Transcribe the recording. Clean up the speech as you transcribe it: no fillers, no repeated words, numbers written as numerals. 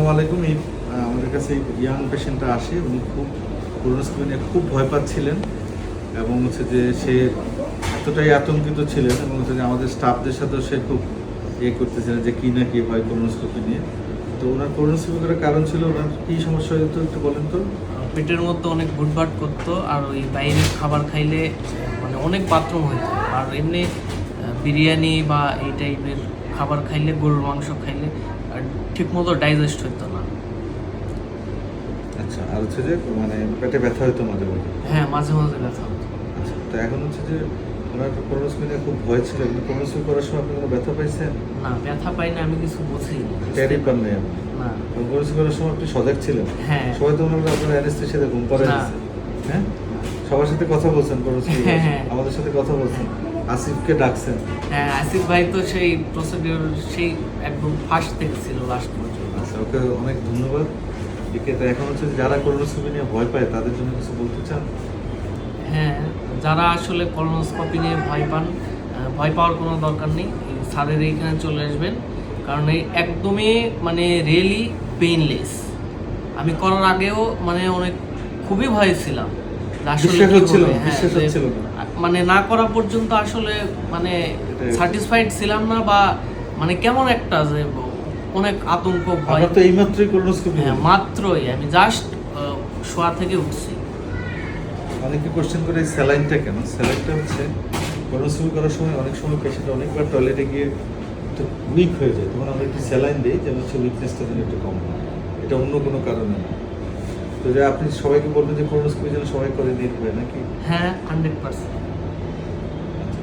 আসসালামু আলাইকুম। আমাদের কাছে ইয়াং পেশেন্টটা আসে, উনি খুব কোলোনোস্কোপি নিয়ে খুব ভয় পাচ্ছিলেন এবং হচ্ছে যে সে এতটাই আতঙ্কিত ছিলেন এবং হচ্ছে যে আমাদের স্টাফদের সাথেও সে খুব করতেছিলেন যে কী না কী হয় কোলোনোস্কোপি নিয়ে। তো ওনার কোলোনোস্কোপি করার কারণ ছিল ওনার কী সমস্যা হতো একটু বলেন তো। পেটের মধ্যে অনেক ভুটভাট করতো আর ওই বাইরের খাবার খাইলে মানে অনেক বাথরুম হইতো। আর এমনি বিরিয়ানি বা এই টাইপের খাবার খাইলে, গরুর মাংস খাইলে ঠিকমতো ডাইজেস্ট হইতো না। আচ্ছা, আর হচ্ছে যে মানে পেটে ব্যথা হতো মাঝে মাঝে। হ্যাঁ, মাঝে মাঝে ব্যথা হতো। আচ্ছা, তো এখন হচ্ছে যে ওনার কোলোনোস্কোপি নিয়ে খুব ভয় ছিল, কিন্তু কোলোনোস্কোপি করার সময় আপনি কোনো ব্যথা পাইছেন? না, ব্যথা পাই না, আমি কিছু বুঝি টেরই পান নাই আপনি? না। কোলোনোস্কোপি করার সময় আপনি সজাগ ছিলেন? হ্যাঁ। সবাই তো মনে করেন আপনার অ্যানেস্থেসিয়াতে ঘুম পাড়ায় না। দিচ্ছে। হ্যাঁ, সবার সাথে কথা বলছেন কোলোনোস্কোপি হ্যাঁ, হ্যাঁ। আমাদের সাথে কথা বলছেন, আসিফকে ডাকছেন। হ্যাঁ, আসিফ ভাই তো সেই প্রসিডিওর সেই একদম ফার্স্ট থেকে ছিল লাস্ট পর্যন্ত। আচ্ছা, ওকে অনেক ধন্যবাদ। একে তো এখন হচ্ছে যে যারা কোলোনোস্কোপি নিয়ে ভয় পায় তাদের জন্য কিছু বলতে চান? হ্যাঁ, যারা আসলে কলোনোস্কোপি নিয়ে ভয় পান, ভয় পাওয়ার কোনো দরকার নেই। এই স্যারের এইখানে চলে আসবেন, কারণ এই একদমই মানে রিয়েলি পেইনলেস। আমি করার আগেও মানে অনেক খুবই ভয় ছিলাম যে আসলে বিশ্বাস কি হচ্ছিল হবে। না, বিশ্বাস যে হচ্ছিল না। মানে না করা পর্যন্ত আসলে মানে এটাই। স্যাটিসফাইড ছিলাম না, বা মানে কেমন একটা যে অনেক আতঙ্ক ভয়। আপনার তো এইমাত্রই কোলোনোস্কোপি হ্যাঁ, হলো। মাত্রই আমি জাস্ট শোয়া থেকে উঠছি। অনেকে কোশ্চেন করে এই স্যালাইনটা কেন? স্যালাইনটা হচ্ছে কোলোনোস্কোপি করার সময় অনেক সময় পেশেন্ট অনেকবার টয়লেটে গিয়ে একটু উইক হয়ে যায়, তখন আমরা একটু স্যালাইন দিই যেন হচ্ছে উইকনেসটা যেন একটু কম হয়। এটা অন্য কোনো কারণে না। তো যে আপনি সবাইকে বলবেন যে কোলোনোস্কোপি যেন সবাই করে নির্ভয় নাকি? হ্যাঁ, 100%।